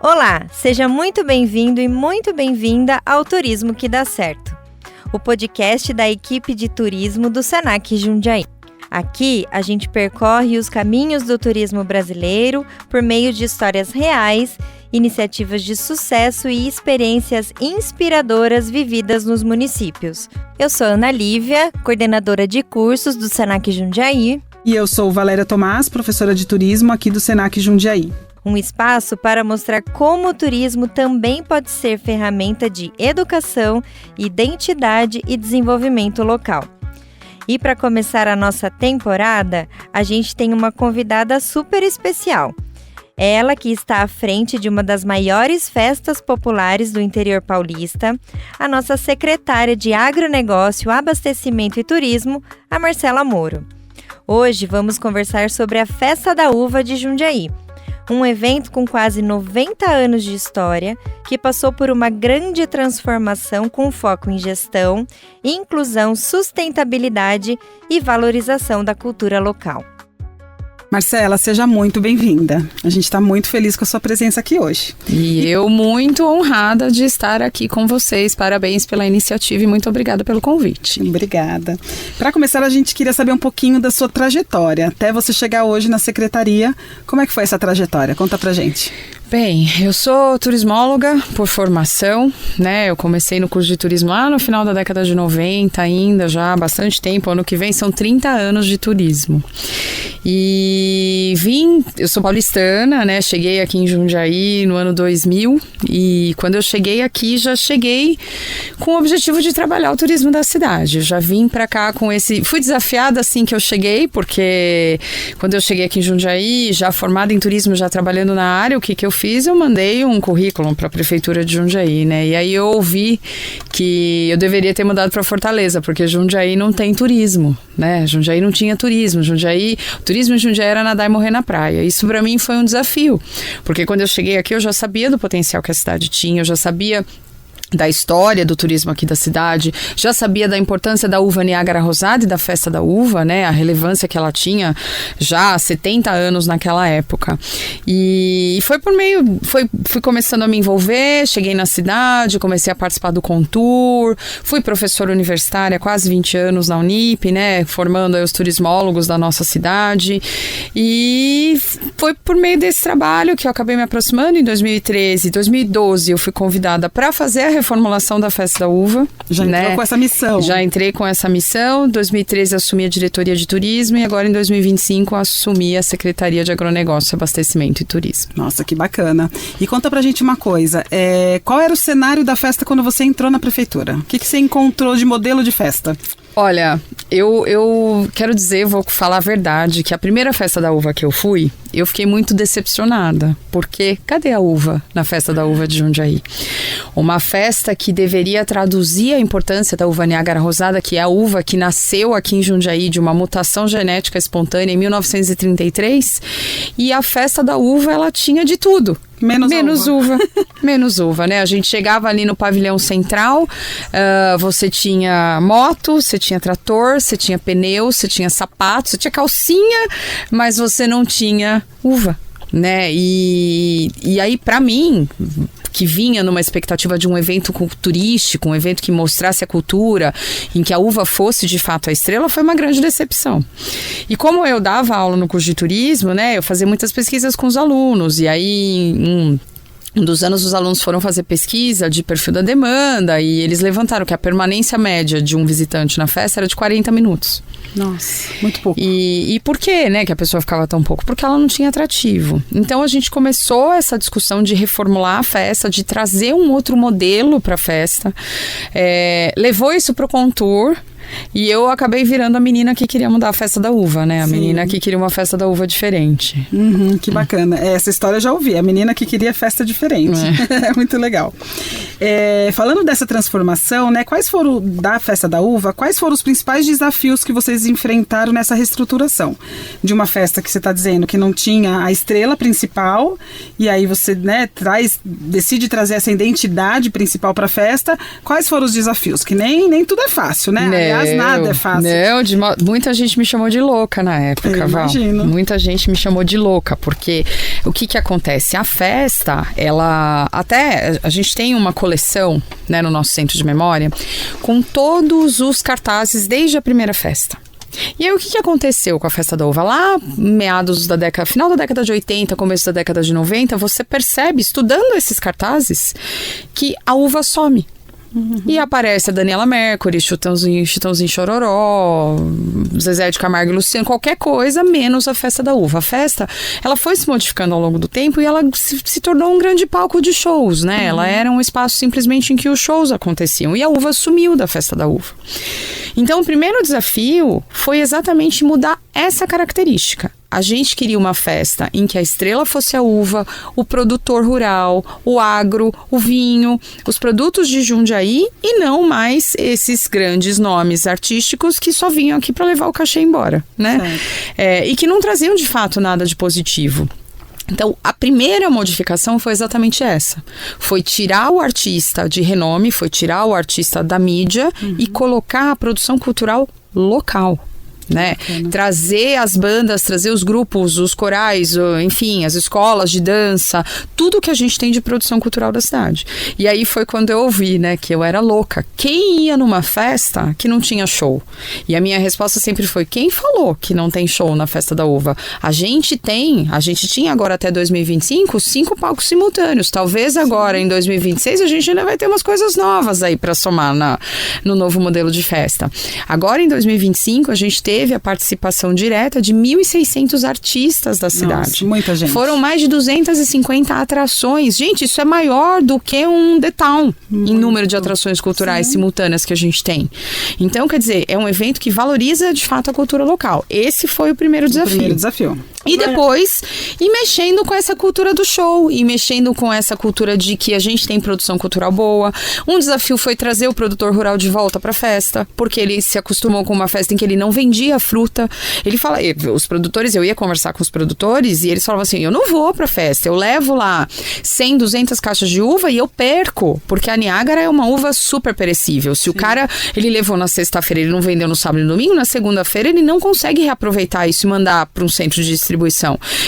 Olá, seja muito bem-vindo e muito bem-vinda ao Turismo que Dá Certo, o podcast da equipe de turismo do Senac Jundiaí. Aqui, a gente percorre os caminhos do turismo brasileiro por meio de histórias reais, iniciativas de sucesso e experiências inspiradoras vividas nos municípios. Eu sou Ana Lívia, coordenadora de cursos do Senac Jundiaí. E eu sou Valéria Tomás, professora de turismo aqui do Senac Jundiaí. Um espaço para mostrar como o turismo também pode ser ferramenta de educação, identidade e desenvolvimento local. E para começar a nossa temporada, a gente tem uma convidada super especial. Ela que está à frente de uma das maiores festas populares do interior paulista, a nossa secretária de Agronegócio, Abastecimento e Turismo, a Marcela Moro. Hoje vamos conversar sobre a Festa da Uva de Jundiaí, um evento com quase 90 anos de história que passou por uma grande transformação com foco em gestão, inclusão, sustentabilidade e valorização da cultura local. Marcela, seja muito bem-vinda. A gente está muito feliz com a sua presença aqui hoje. E eu muito honrada de estar aqui com vocês. Parabéns pela iniciativa e muito obrigada pelo convite. Obrigada. Para começar, a gente queria saber um pouquinho da sua trajetória, até você chegar hoje na secretaria. Como é que foi essa trajetória? Conta pra gente. Bem, eu sou turismóloga por formação, né? Eu comecei no curso de turismo lá no final da década de 90 ainda, já há bastante tempo. Ano que vem são 30 anos de turismo. E eu sou paulistana, né? Cheguei aqui em Jundiaí no ano 2000 e quando eu cheguei aqui, já cheguei com o objetivo de trabalhar o turismo da cidade. Eu já vim pra cá com esse... Fui desafiada assim que eu cheguei, porque quando eu cheguei aqui em Jundiaí, já formada em turismo, já trabalhando na área, o que eu fiz? Eu mandei um currículo para a prefeitura de Jundiaí, né? E aí eu ouvi que eu deveria ter mudado para Fortaleza, porque Jundiaí não tem turismo, né? Jundiaí não tinha turismo. O turismo em Jundiaí era nadar e morrer na praia. Isso para mim foi um desafio, porque quando eu cheguei aqui eu já sabia do potencial que a cidade tinha, eu já sabia da história do turismo aqui da cidade, já sabia da importância da uva Niágara Rosada e da festa da uva, né, a relevância que ela tinha já há 70 anos naquela época. E foi fui começando a me envolver, cheguei na cidade, comecei a participar do Contour, fui professora universitária há quase 20 anos na Unip, né, formando aí os turismólogos da nossa cidade, e foi por meio desse trabalho que eu acabei me aproximando em 2013, 2012 eu fui convidada para fazer a reformulação da Festa da Uva. Já entrou com essa missão. Já entrei com essa missão. Em 2013 assumi a diretoria de turismo e agora em 2025 assumi a Secretaria de Agronegócio, Abastecimento e Turismo. Nossa, que bacana. E conta pra gente uma coisa, qual era o cenário da festa quando você entrou na prefeitura? O que você encontrou de modelo de festa? Olha, eu quero dizer, vou falar a verdade, que a primeira festa da uva que eu fui, eu fiquei muito decepcionada, porque cadê a uva na festa da uva de Jundiaí? Uma festa que deveria traduzir a importância da uva Niágara Rosada, que é a uva que nasceu aqui em Jundiaí de uma mutação genética espontânea em 1933, e a festa da uva, ela tinha de tudo. Menos uva. Menos uva, né? A gente chegava ali no pavilhão central, você tinha moto, você tinha trator, você tinha pneu, você tinha sapato, você tinha calcinha, mas você não tinha uva, né? E aí, pra mim, que vinha numa expectativa de um evento turístico, um evento que mostrasse a cultura, em que a uva fosse de fato a estrela, foi uma grande decepção. E como eu dava aula no curso de turismo, né, eu fazia muitas pesquisas com os alunos, e aí um dos anos os alunos foram fazer pesquisa de perfil da demanda e eles levantaram que a permanência média de um visitante na festa era de 40 minutos. Nossa, muito pouco. E por que, né, que a pessoa ficava tão pouco? Porque ela não tinha atrativo. Então a gente começou essa discussão de reformular a festa, de trazer um outro modelo para a festa. Levou isso para o Contour. E eu acabei virando a menina que queria mudar a festa da uva, né? A Sim. menina que queria uma festa da uva diferente. Que bacana. Essa história eu já ouvi. A menina que queria festa diferente. É muito legal. Falando dessa transformação, né? Quais foram, da festa da uva, quais foram os principais desafios que vocês enfrentaram nessa reestruturação? De uma festa que você está dizendo que não tinha a estrela principal, e aí você, né, decide trazer essa identidade principal para a festa. Quais foram os desafios? Que nem tudo é fácil, né? aliás, nada é fácil. Não, muita gente me chamou de louca na época, Val. Imagino. Muita gente me chamou de louca, porque o que acontece? A festa, a gente tem uma coleção, né, no nosso centro de memória, com todos os cartazes desde a primeira festa. E aí, o que aconteceu com a Festa da Uva? Lá, final da década de 80, começo da década de 90, você percebe, estudando esses cartazes, que a uva some. E aparece a Daniela Mercury, Chitãozinho Chororó, Zezé de Camargo e Luciano, qualquer coisa, menos a Festa da Uva. A festa, ela foi se modificando ao longo do tempo e ela se tornou um grande palco de shows, né? Ela era um espaço simplesmente em que os shows aconteciam. E a uva sumiu da Festa da Uva. Então, o primeiro desafio foi exatamente mudar essa característica. A gente queria uma festa em que a estrela fosse a uva, o produtor rural, o agro, o vinho, os produtos de Jundiaí e não mais esses grandes nomes artísticos que só vinham aqui para levar o cachê embora, né? E que não traziam de fato nada de positivo. Então, a primeira modificação foi exatamente essa. Foi tirar o artista de renome, foi tirar o artista da mídia e colocar a produção cultural local. Né? Trazer as bandas, trazer os grupos, os corais, enfim, as escolas de dança, tudo que a gente tem de produção cultural da cidade. E aí foi quando eu ouvi, né, que eu era louca. Quem ia numa festa que não tinha show? E a minha resposta sempre foi: quem falou que não tem show na Festa da Uva? A gente tinha agora até 2025 5 palcos simultâneos. Talvez agora em 2026 a gente ainda vai ter umas coisas novas aí para somar no novo modelo de festa. Agora em 2025 a gente teve a participação direta de 1.600 artistas da cidade. Nossa, muita gente. Foram mais de 250 atrações. Gente, isso é maior do que um The Town em número de atrações culturais simultâneas que a gente tem. Então, quer dizer, é um evento que valoriza de fato a cultura local. Esse foi o primeiro desafio. E depois, ir mexendo com essa cultura do show, e mexendo com essa cultura de que a gente tem produção cultural boa. Um desafio foi trazer o produtor rural de volta para a festa, porque ele se acostumou com uma festa em que ele não vendia fruta. Ele fala, os produtores, eu ia conversar com os produtores e eles falavam assim: eu não vou pra festa, eu levo lá 100, 200 caixas de uva e eu perco, porque a Niágara é uma uva super perecível. Se o cara, ele levou na sexta-feira, ele não vendeu no sábado e no domingo, na segunda-feira ele não consegue reaproveitar isso e mandar para um centro de distribuição.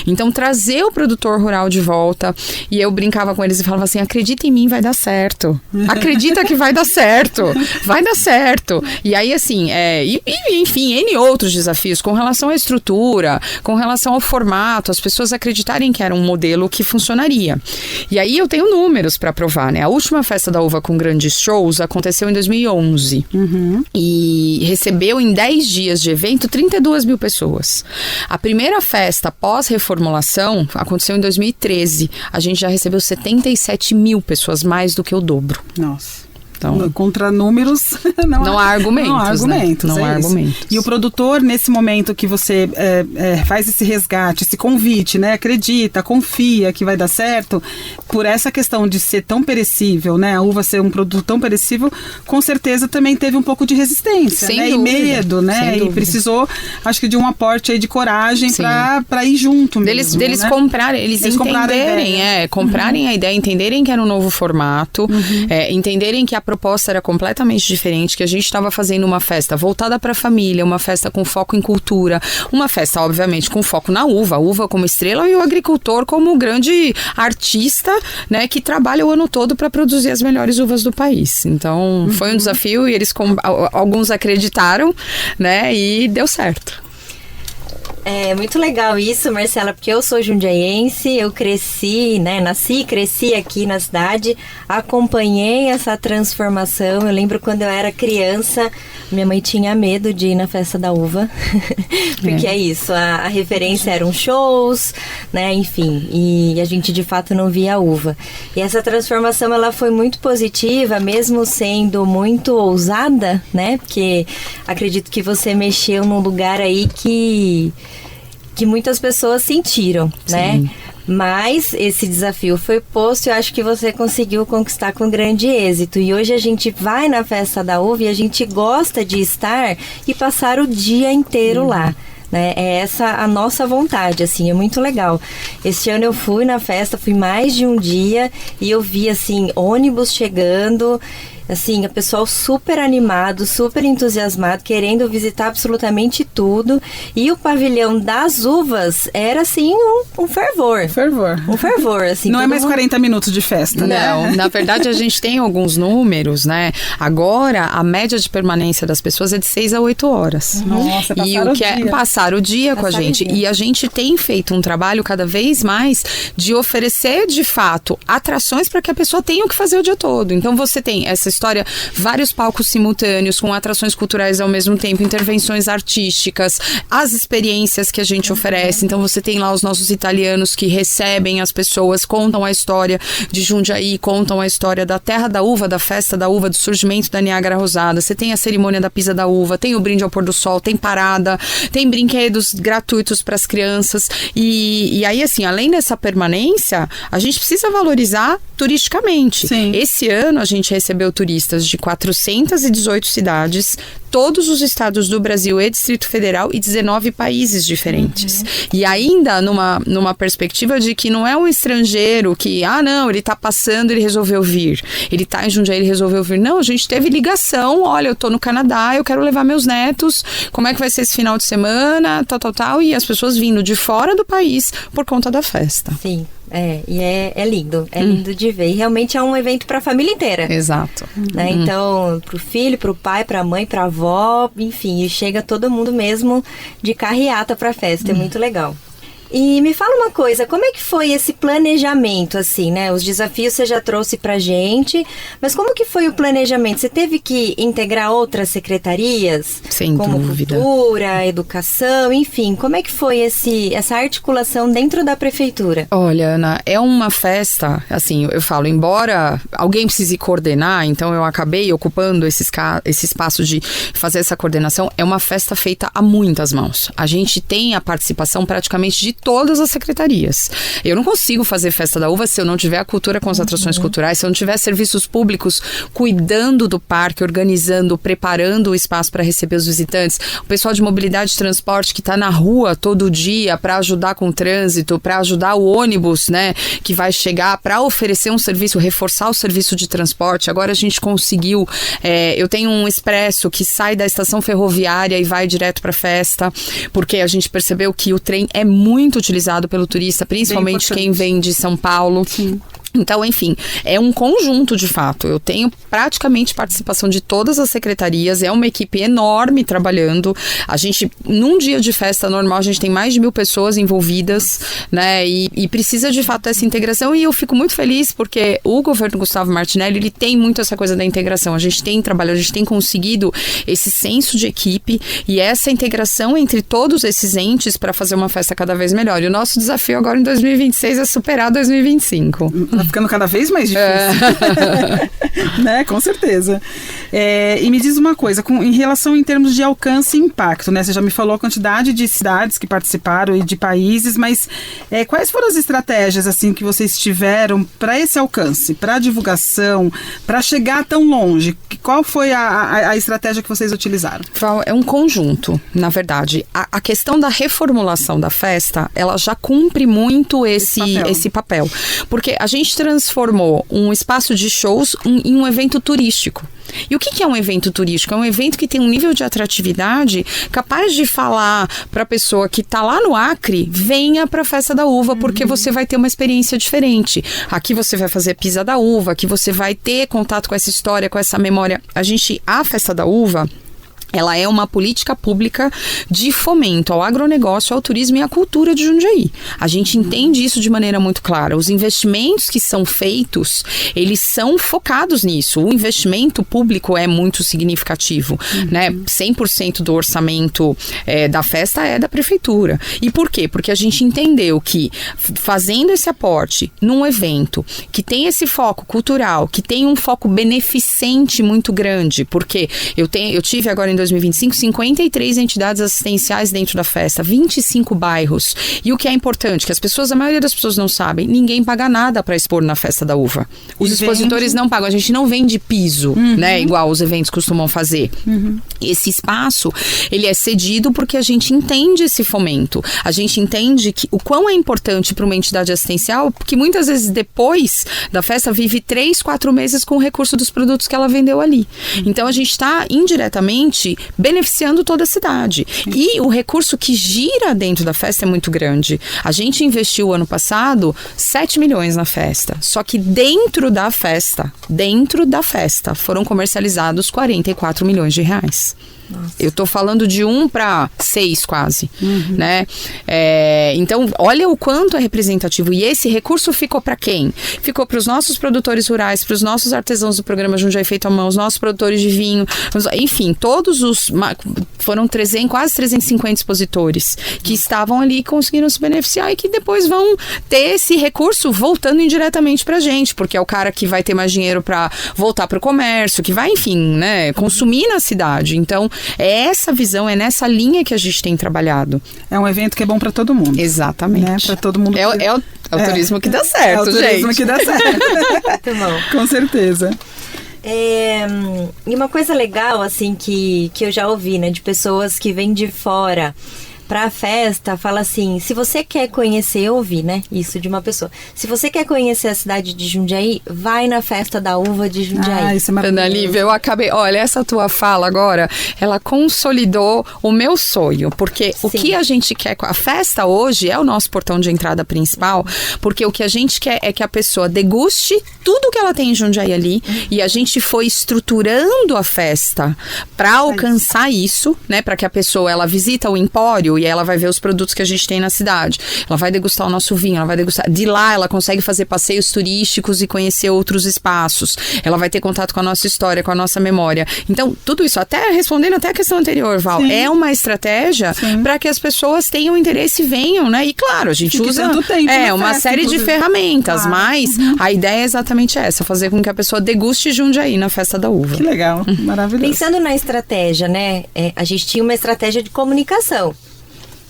Então, trazer o produtor rural de volta, e eu brincava com eles e falava assim: acredita em mim, vai dar certo. Acredita que vai dar certo. Vai dar certo. E aí, assim, enfim, N outros desafios com relação à estrutura, com relação ao formato, as pessoas acreditarem que era um modelo que funcionaria. E aí eu tenho números para provar, né? A última Festa da Uva com grandes shows aconteceu em 2011. E recebeu em 10 dias de evento 32 mil pessoas. A primeira festa pós-reformulação aconteceu em 2013. A gente já recebeu 77 mil pessoas, mais do que o dobro. Nossa. Então, contra números, não há argumentos. Não há argumentos. Né? Não há argumentos. E o produtor, nesse momento que você faz esse resgate, esse convite, né? Acredita, confia que vai dar certo, por essa questão de ser tão perecível, né? A uva ser um produto tão perecível, com certeza também teve um pouco de resistência, sem né? dúvida, e medo, né? E precisou, acho que de um aporte aí de coragem para ir junto mesmo, deles né? comprarem, eles entenderem, comprarem a ideia, entenderem que era um novo formato, entenderem que a proposta era completamente diferente, que a gente estava fazendo uma festa voltada para a família, uma festa com foco em cultura, uma festa, obviamente, com foco na uva, a uva como estrela e o agricultor como grande artista, né, que trabalha o ano todo para produzir as melhores uvas do país. Então, foi um desafio e alguns acreditaram, né, e deu certo. É muito legal isso, Marcela, porque eu sou jundiaiense, eu cresci, né, nasci e cresci aqui na cidade, acompanhei essa transformação. Eu lembro quando eu era criança, minha mãe tinha medo de ir na Festa da Uva, porque é isso, a referência eram shows, né, enfim, e a gente de fato não via a uva. E essa transformação, ela foi muito positiva, mesmo sendo muito ousada, né, porque acredito que você mexeu num lugar aí que muitas pessoas sentiram, né? Mas esse desafio foi posto e eu acho que você conseguiu conquistar com grande êxito. E hoje a gente vai na Festa da Uva e a gente gosta de estar e passar o dia inteiro lá. Né? É essa a nossa vontade, assim, é muito legal. Este ano eu fui na festa, fui mais de um dia e eu vi, assim, ônibus chegando Assim, o pessoal super animado, super entusiasmado, querendo visitar absolutamente tudo. E o pavilhão das uvas era, assim, um fervor. Um fervor, assim. Não é mais 40 minutos de festa, né? Não, na verdade a gente tem alguns números, né? Agora, a média de permanência das pessoas é de 6 a 8 horas. Nossa, e o que é passar o dia com a gente. E a gente tem feito um trabalho cada vez mais de oferecer, de fato, atrações para que a pessoa tenha o que fazer o dia todo. Então você tem essa história, vários palcos simultâneos com atrações culturais ao mesmo tempo, intervenções artísticas, as experiências que a gente oferece. Então você tem lá os nossos italianos que recebem as pessoas, contam a história de Jundiaí, contam a história da Terra da Uva, da Festa da Uva, do surgimento da Niágara Rosada. Você tem a cerimônia da Pisa da Uva, tem o brinde ao pôr do sol, tem parada, tem brinquedos gratuitos para as crianças. E aí, assim, além dessa permanência, a gente precisa valorizar turisticamente. Sim. Esse ano a gente recebeu turistas de 418 cidades, todos os estados do Brasil e Distrito Federal e 19 países diferentes. E ainda numa perspectiva de que não é um estrangeiro que, não, ele tá passando, ele resolveu vir. Ele tá em Jundiaí, ele resolveu vir. Não, a gente teve ligação, olha, eu tô no Canadá, eu quero levar meus netos, como é que vai ser esse final de semana, tal, e as pessoas vindo de fora do país por conta da festa. Sim. E é lindo, lindo de ver. E realmente é um evento para a família inteira. Exato. Né? Então, pro filho, pro pai, pra mãe, pra avó, enfim, e chega todo mundo mesmo de carreata pra festa, é muito legal. E me fala uma coisa, como é que foi esse planejamento, assim, né? Os desafios você já trouxe pra gente, mas como que foi o planejamento? Você teve que integrar outras secretarias? Sem como dúvida. Cultura, educação, enfim. Como é que foi essa articulação dentro da prefeitura? Olha, Ana, é uma festa, assim, eu falo, embora alguém precise coordenar, então eu acabei ocupando esse espaço de fazer essa coordenação, é uma festa feita a muitas mãos. A gente tem a participação praticamente de todas as secretarias. Eu não consigo fazer Festa da Uva se eu não tiver a cultura com as atrações culturais, se eu não tiver serviços públicos cuidando do parque, organizando, preparando o espaço para receber os visitantes, o pessoal de mobilidade e transporte que está na rua todo dia para ajudar com o trânsito, para ajudar o ônibus, né, que vai chegar, para oferecer um serviço, reforçar o serviço de transporte. Agora a gente conseguiu, eu tenho um expresso que sai da estação ferroviária e vai direto para a festa, porque a gente percebeu que o trem é muito utilizado pelo turista, principalmente quem vem de São Paulo. Sim. Então, enfim, é um conjunto de fato. Eu tenho praticamente participação de todas as secretarias, é uma equipe enorme trabalhando. A gente, num dia de festa normal, a gente tem mais de 1.000 pessoas envolvidas, né? E precisa de fato dessa integração. E eu fico muito feliz porque o governo Gustavo Martinelli, ele tem muito essa coisa da integração. A gente tem trabalhado, a gente tem conseguido esse senso de equipe e essa integração entre todos esses entes para fazer uma festa cada vez melhor. E o nosso desafio agora em 2026 é superar 2025. Tá ficando cada vez mais difícil. Né? Com certeza. E me diz uma coisa, em relação em termos de alcance e impacto, né? Você já me falou a quantidade de cidades que participaram e de países, mas quais foram as estratégias assim que vocês tiveram para esse alcance, para divulgação, para chegar tão longe? Qual foi a estratégia que vocês utilizaram? É um conjunto, na verdade. A questão da reformulação da festa, ela já cumpre muito esse papel. Porque a gente transformou um espaço de shows em um evento turístico. E o que é um evento turístico? É um evento que tem um nível de atratividade capaz de falar para a pessoa que está lá no Acre, venha para a Festa da Uva, porque você vai ter uma experiência diferente. Aqui você vai fazer Pisa da Uva, aqui você vai ter contato com essa história, com essa memória. A Festa da Uva, ela é uma política pública de fomento ao agronegócio, ao turismo e à cultura de Jundiaí. A gente entende isso de maneira muito clara. Os investimentos que são feitos, eles são focados nisso. O investimento público é muito significativo, né? 100% do orçamento da festa é da prefeitura. E por quê? Porque a gente entendeu que fazendo esse aporte num evento que tem esse foco cultural, que tem um foco beneficente muito grande, porque eu tive agora em 2025, 53 entidades assistenciais dentro da festa, 25 bairros. E o que é importante, que a maioria das pessoas não sabem, ninguém paga nada para expor na Festa da Uva. Os expositores não pagam, a gente não vende piso, né, igual os eventos costumam fazer. Esse espaço, ele é cedido porque a gente entende esse fomento. A gente entende que o quão é importante para uma entidade assistencial, porque muitas vezes depois da festa vive 3, 4 meses com o recurso dos produtos que ela vendeu ali. Então a gente está indiretamente beneficiando toda a cidade. E o recurso que gira dentro da festa é muito grande. A gente investiu ano passado 7 milhões na festa. Só que dentro da festa, foram comercializados 44 milhões de reais. Nossa. Eu tô falando de 1 para 6 quase, né? Então, olha o quanto é representativo. E esse recurso ficou para quem? Ficou para os nossos produtores rurais, para os nossos artesãos do programa Jundiaí Feito à Mão, os nossos produtores de vinho, enfim, todos os... Foram quase 350 expositores que estavam ali e conseguiram se beneficiar e que depois vão ter esse recurso voltando indiretamente pra gente, porque é o cara que vai ter mais dinheiro para voltar pro comércio, que vai, enfim, né, consumir na cidade. Então, é essa visão, é nessa linha que a gente tem trabalhado. É um evento que é bom para todo mundo. Exatamente. Né? Para todo mundo. É o turismo que dá certo, gente. É o turismo que dá certo. Muito bom. Com certeza. E uma coisa legal, assim, que eu já ouvi, né, de pessoas que vêm de fora pra festa, fala assim, se você quer conhecer, eu ouvi, né, isso de uma pessoa, se você quer conhecer a cidade de Jundiaí, vai na Festa da Uva de Jundiaí. Isso é maravilhoso. Ana Lívia, eu acabei, olha, essa tua fala agora, ela consolidou o meu sonho, porque o que a gente quer com a festa hoje é o nosso portão de entrada principal, porque o que a gente quer é que a pessoa deguste tudo que ela tem em Jundiaí ali, e a gente foi estruturando a festa para alcançar isso, né, para que a pessoa, ela visita o empório e ela vai ver os produtos que a gente tem na cidade. Ela vai degustar o nosso vinho, ela vai degustar. De lá, ela consegue fazer passeios turísticos e conhecer outros espaços. Ela vai ter contato com a nossa história, com a nossa memória. Então, tudo isso, até respondendo até a questão anterior, Val, é uma estratégia para que as pessoas tenham interesse e venham, né? E claro, a gente usa uma série de ferramentas, mas a ideia é exatamente essa, fazer com que a pessoa deguste Jundiaí na Festa da Uva. Que legal, maravilhoso. Pensando na estratégia, né? A gente tinha uma estratégia de comunicação,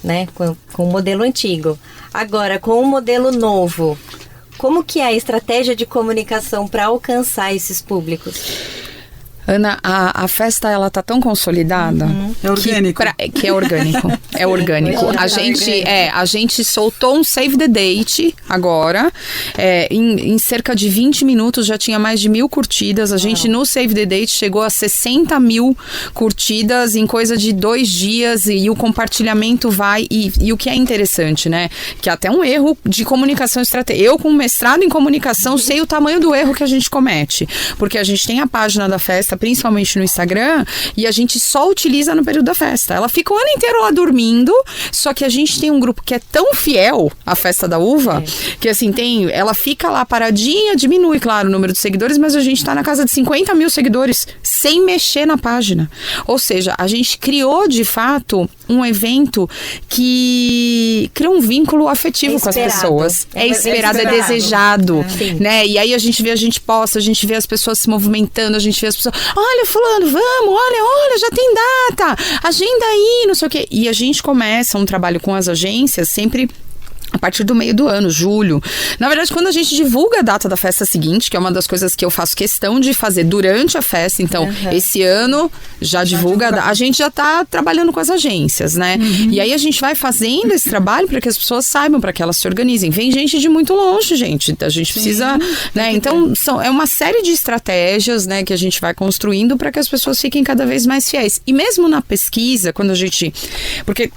né, com o modelo antigo. Agora, com o modelo novo, como que é a estratégia de comunicação para alcançar esses públicos? Ana, a festa, ela tá tão consolidada é orgânico. Que é orgânico. É orgânico. A gente soltou um Save the Date agora. Em cerca de 20 minutos já tinha mais de 1.000 curtidas. A gente no Save the Date chegou a 60 mil curtidas em coisa de 2 dias e o compartilhamento vai. E o que é interessante, né? Que é até um erro de comunicação estratégica. Eu, com mestrado em comunicação, sei o tamanho do erro que a gente comete. Porque a gente tem a página da festa, principalmente no Instagram, e a gente só utiliza no período da festa. Ela fica o ano inteiro lá dormindo, só que a gente tem um grupo que é tão fiel à Festa da Uva, que assim, ela fica lá paradinha, diminui, claro, o número de seguidores, mas a gente tá na casa de 50 mil seguidores, sem mexer na página. Ou seja, a gente criou, de fato, um evento que cria um vínculo afetivo com as pessoas. É esperado, é desejado, né? E aí a gente posta, a gente vê as pessoas se movimentando, a gente vê as pessoas, olha, fulano, vamos, olha, já tem data, agenda aí, não sei o quê. E a gente começa um trabalho com as agências sempre a partir do meio do ano, julho. Na verdade, quando a gente divulga a data da festa seguinte, que é uma das coisas que eu faço questão de fazer durante a festa, então, esse ano já divulga, a gente já tá trabalhando com as agências, né? E aí a gente vai fazendo esse trabalho para que as pessoas saibam, para que elas se organizem. Vem gente de muito longe, gente. A gente precisa, né? Então, é uma série de estratégias, né, que a gente vai construindo para que as pessoas fiquem cada vez mais fiéis. E mesmo na pesquisa, quando a gente... Porque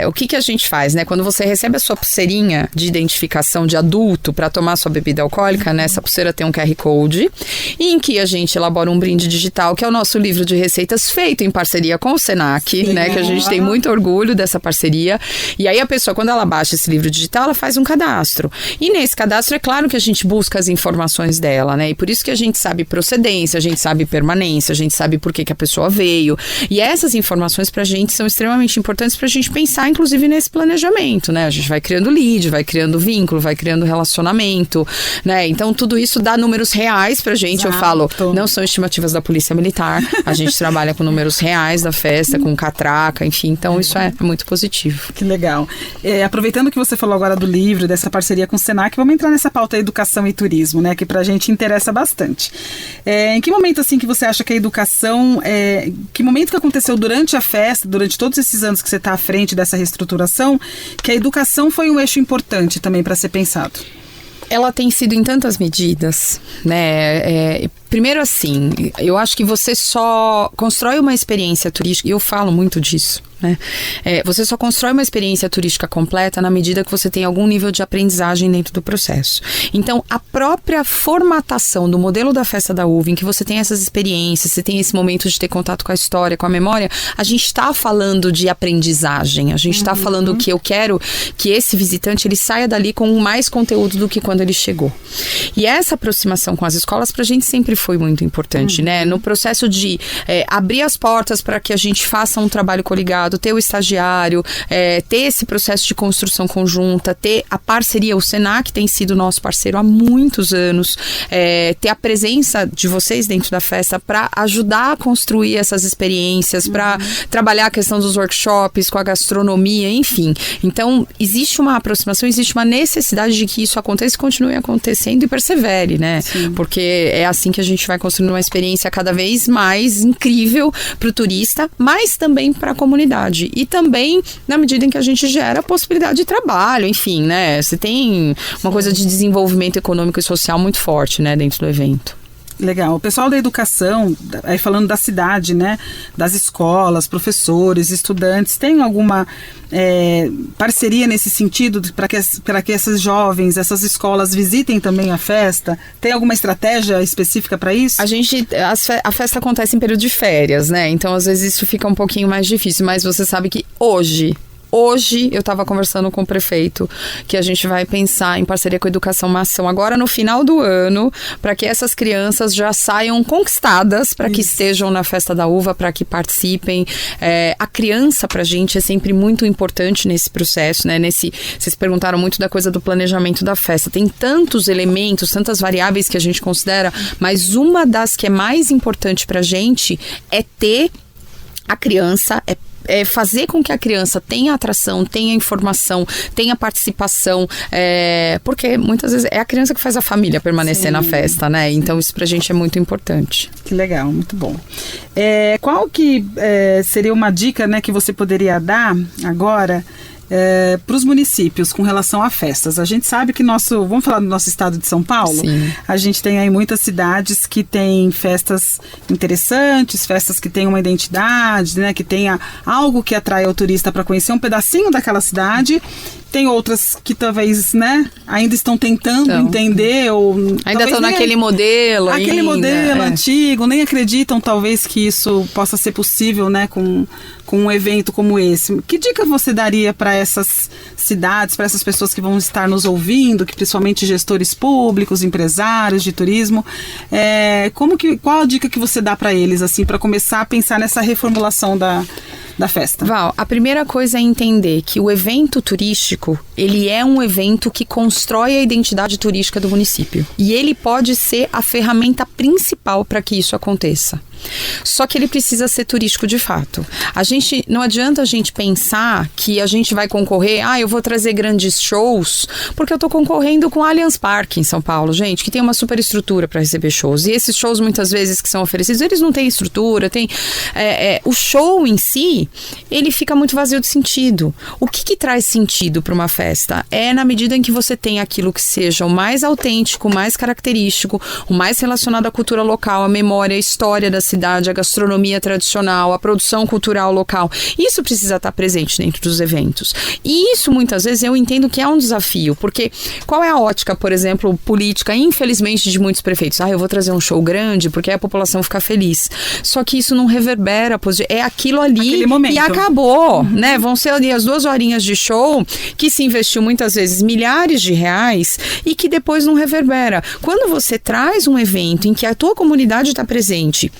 o que a gente faz, né? Quando você recebe a sua pulseirinha de identificação de adulto para tomar sua bebida alcoólica, né? Essa pulseira tem um QR Code, em que a gente elabora um brinde digital, que é o nosso livro de receitas feito em parceria com o Senac, né? Que a gente tem muito orgulho dessa parceria. E aí a pessoa, quando ela baixa esse livro digital, ela faz um cadastro. E nesse cadastro, é claro que a gente busca as informações dela, né? E por isso que a gente sabe procedência, a gente sabe permanência, a gente sabe por que a pessoa veio. E essas informações pra gente são extremamente importantes pra gente pensar, inclusive, nesse planejamento, né? A gente vai criando lead, rede, vai criando vínculo, vai criando relacionamento, né? Então, tudo isso dá números reais pra gente. Exato. Eu falo, não são estimativas da Polícia Militar, a gente trabalha com números reais da festa, com catraca, enfim, então isso é muito positivo. Que legal. Aproveitando que você falou agora do livro, dessa parceria com o Senac, vamos entrar nessa pauta educação e turismo, né, que pra gente interessa bastante. Em que momento, assim, que você acha que a educação, que momento que aconteceu durante a festa, durante todos esses anos que você está à frente dessa reestruturação, que a educação foi um eixo importante também para ser pensado? Ela tem sido em tantas medidas, né? Primeiro assim, eu acho que você só constrói uma experiência turística, e eu falo muito disso, né? Você só constrói uma experiência turística completa na medida que você tem algum nível de aprendizagem dentro do processo. Então, a própria formatação do modelo da Festa da Uva, em que você tem essas experiências, você tem esse momento de ter contato com a história, com a memória, a gente está falando de aprendizagem, a gente está falando que eu quero que esse visitante ele saia dali com mais conteúdo do que quando ele chegou. E essa aproximação com as escolas pra gente sempre foi muito importante, né? No processo de abrir as portas para que a gente faça um trabalho coligado, ter o estagiário, ter esse processo de construção conjunta, ter a parceria, o Senac tem sido nosso parceiro há muitos anos, ter a presença de vocês dentro da festa para ajudar a construir essas experiências, para trabalhar a questão dos workshops, com a gastronomia, enfim. Então, existe uma aproximação, existe uma necessidade de que isso aconteça e continue acontecendo e persevere, né? Sim. Porque é assim que a gente vai construindo uma experiência cada vez mais incrível para o turista, mas também para a comunidade. E também na medida em que a gente gera a possibilidade de trabalho, enfim, né? Você tem uma coisa de desenvolvimento econômico e social muito forte, né, dentro do evento. Legal. O pessoal da educação, aí falando da cidade, né, das escolas, professores, estudantes, tem alguma parceria nesse sentido para que esses jovens, essas escolas visitem também a festa? Tem alguma estratégia específica para isso? A festa acontece em período de férias, né? Então, às vezes, isso fica um pouquinho mais difícil, mas você sabe que hoje eu estava conversando com o prefeito que a gente vai pensar em parceria com a Educação uma ação agora no final do ano para que essas crianças já saiam conquistadas para que estejam na Festa da Uva, para que participem. A criança pra gente é sempre muito importante nesse processo, né? Vocês perguntaram muito da coisa do planejamento da festa. Tem tantos elementos, tantas variáveis que a gente considera, mas uma das que é mais importante pra gente é ter a criança, fazer com que a criança tenha atração, tenha informação, tenha participação, porque muitas vezes é a criança que faz a família permanecer na festa, né? Então isso pra gente é muito importante. Que legal, muito bom. Qual que seria uma dica, né, que você poderia dar agora para os municípios com relação a festas? A gente sabe que vamos falar do nosso estado de São Paulo? Sim. A gente tem aí muitas cidades que têm festas interessantes, festas que têm uma identidade, né, que tenha algo que atrai o turista para conhecer um pedacinho daquela cidade. Tem outras que talvez, né, ainda estão tentando entender ou ainda estão naquele modelo. Aquele modelo antigo, nem acreditam talvez que isso possa ser possível, né, com um evento como esse. Que dica você daria para essas cidades, para essas pessoas que vão estar nos ouvindo, que principalmente gestores públicos, empresários de turismo, qual a dica que você dá para eles, assim, para começar a pensar nessa reformulação da festa? Val, a primeira coisa é entender que o evento turístico, ele é um evento que constrói a identidade turística do município. E ele pode ser a ferramenta principal para que isso aconteça. Só que ele precisa ser turístico de fato. Não adianta a gente pensar que a gente vai concorrer, eu vou trazer grandes shows, porque eu tô concorrendo com o Allianz Parque em São Paulo, gente, que tem uma super estrutura para receber shows. E esses shows, muitas vezes, que são oferecidos, eles não têm estrutura, o show em si, ele fica muito vazio de sentido. O que traz sentido para uma festa? É na medida em que você tem aquilo que seja o mais autêntico, o mais característico, o mais relacionado à cultura local, à memória, à história da cidade, a gastronomia tradicional, a produção cultural local. Isso precisa estar presente dentro dos eventos. E isso, muitas vezes, eu entendo que é um desafio, porque qual é a ótica, por exemplo, política, infelizmente, de muitos prefeitos? Eu vou trazer um show grande porque a população fica feliz. Só que isso não reverbera, é aquilo ali e acabou, né? Vão ser ali as 2 horinhas de show que se investiu muitas vezes milhares de reais e que depois não reverbera. Quando você traz um evento em que a tua comunidade está presente,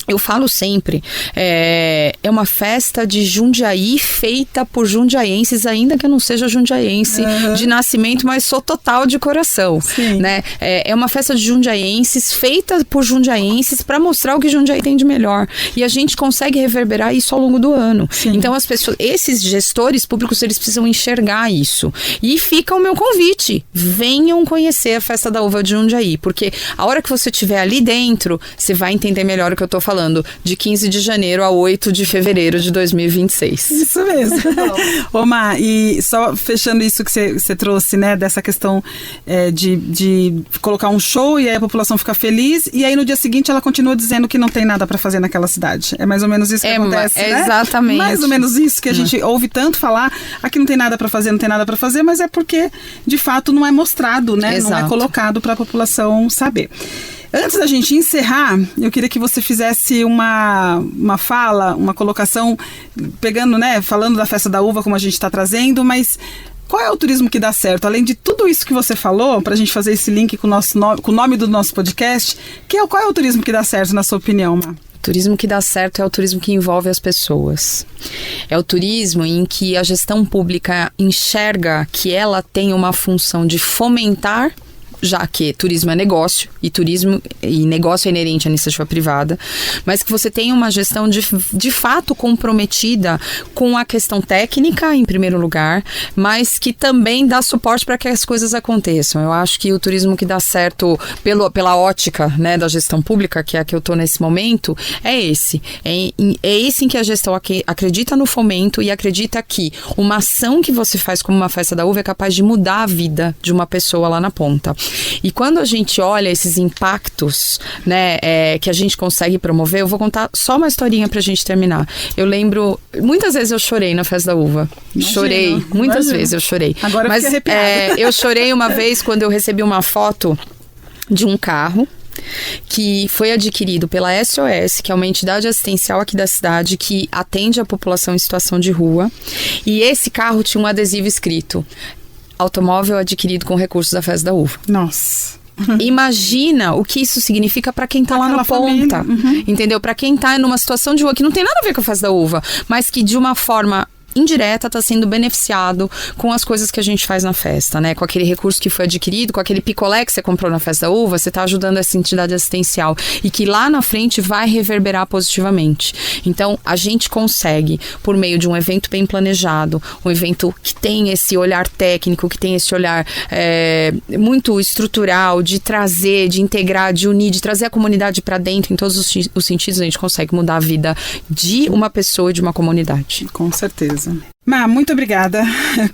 Eu falo sempre, é uma festa de Jundiaí feita por jundiaenses, ainda que eu não seja jundiaense de nascimento, mas sou total de coração, né? É uma festa de jundiaenses feita por jundiaenses para mostrar o que Jundiaí tem de melhor. E a gente consegue reverberar isso ao longo do ano. Sim. Então as pessoas, esses gestores públicos, eles precisam enxergar isso. E fica o meu convite, venham conhecer a Festa da Uva de Jundiaí, porque a hora que você estiver ali dentro, você vai entender melhor o que eu tô falando. De 15 de janeiro a 8 de fevereiro de 2026. Isso mesmo. Ô, Má, e só fechando isso que você trouxe, né, dessa questão de colocar um show e aí a população fica feliz, e aí no dia seguinte ela continua dizendo que não tem nada para fazer naquela cidade. É mais ou menos isso que acontece, né? Exatamente. Mais ou menos isso que a gente ouve tanto falar, aqui não tem nada para fazer, não tem nada para fazer, mas é porque, de fato, não é mostrado, né? Exato. Não é colocado para a população saber. Antes da gente encerrar, eu queria que você fizesse uma fala, uma colocação, pegando, né, falando da Festa da Uva, como a gente está trazendo, mas qual é o turismo que dá certo? Além de tudo isso que você falou, para a gente fazer esse link com o nome do nosso podcast, qual é o turismo que dá certo, na sua opinião, Má? O turismo que dá certo é o turismo que envolve as pessoas. É o turismo em que a gestão pública enxerga que ela tem uma função de fomentar, já que turismo é negócio, e negócio é inerente à iniciativa privada, mas que você tenha uma gestão de fato comprometida com a questão técnica, em primeiro lugar, mas que também dá suporte para que as coisas aconteçam. Eu acho que o turismo que dá certo pela ótica, né, da gestão pública, que é a que eu estou nesse momento, é esse. É esse em que a gestão acredita no fomento e acredita que uma ação que você faz como uma Festa da Uva é capaz de mudar a vida de uma pessoa lá na ponta. E quando a gente olha esses impactos, né, que a gente consegue promover, eu vou contar só uma historinha pra gente terminar. Eu lembro, muitas vezes eu chorei na Festa da Uva. Chorei, muitas vezes eu chorei. Agora eu fiquei arrepiada. Eu chorei uma vez quando eu recebi uma foto de um carro que foi adquirido pela SOS, que é uma entidade assistencial aqui da cidade que atende a população em situação de rua. E esse carro tinha um adesivo escrito: automóvel adquirido com recursos da Festa da Uva. Nossa. Imagina o que isso significa para quem tá lá na ponta, entendeu? Para quem tá numa situação de rua que não tem nada a ver com a Festa da Uva, mas que de uma forma indireta está sendo beneficiado com as coisas que a gente faz na festa, né? Com aquele recurso que foi adquirido, com aquele picolé que você comprou na Festa da Uva, você está ajudando essa entidade assistencial e que lá na frente vai reverberar positivamente. Então, a gente consegue, por meio de um evento bem planejado, um evento que tem esse olhar técnico, que tem esse olhar muito estrutural, de trazer, de integrar, de unir, de trazer a comunidade para dentro, em todos os sentidos, a gente consegue mudar a vida de uma pessoa e de uma comunidade. Com certeza. Má, muito obrigada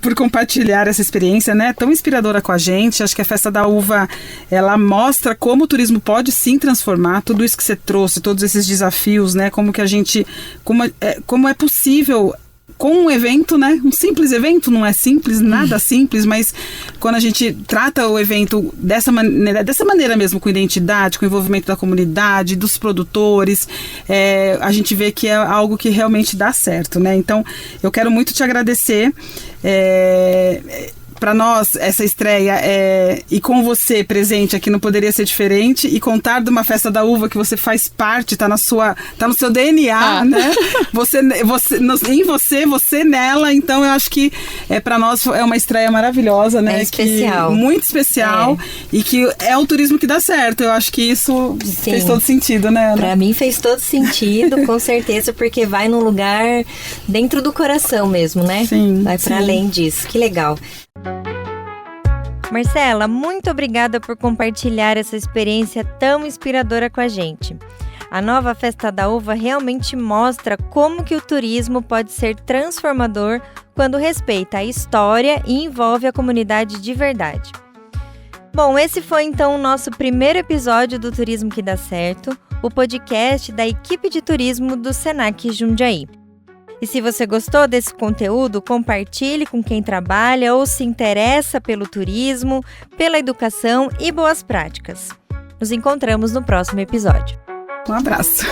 por compartilhar essa experiência, né, tão inspiradora com a gente. Acho que a Festa da Uva, ela mostra como o turismo pode sim transformar tudo isso que você trouxe, todos esses desafios, né, como é possível com um evento, né? Um simples evento, não é simples, nada simples, mas quando a gente trata o evento dessa maneira mesmo, com identidade, com envolvimento da comunidade, dos produtores, a gente vê que é algo que realmente dá certo, né? Então, eu quero muito te agradecer. Para nós, essa estreia e com você presente aqui não poderia ser diferente, e contar de uma Festa da Uva que você faz parte, tá no seu DNA, né? Você nela, então eu acho que para nós é uma estreia maravilhosa, né? É especial. Muito especial, e que é o turismo que dá certo. Eu acho que isso fez todo sentido, né, Ana? Pra mim fez todo sentido, com certeza, porque vai num lugar dentro do coração mesmo, né? Sim. Vai para além disso. Que legal. Marcela, muito obrigada por compartilhar essa experiência tão inspiradora com a gente. A nova Festa da Uva realmente mostra como que o turismo pode ser transformador quando respeita a história e envolve a comunidade de verdade. Bom, esse foi então o nosso primeiro episódio do Turismo que Dá Certo, o podcast da equipe de turismo do Senac Jundiaí. E se você gostou desse conteúdo, compartilhe com quem trabalha ou se interessa pelo turismo, pela educação e boas práticas. Nos encontramos no próximo episódio. Um abraço.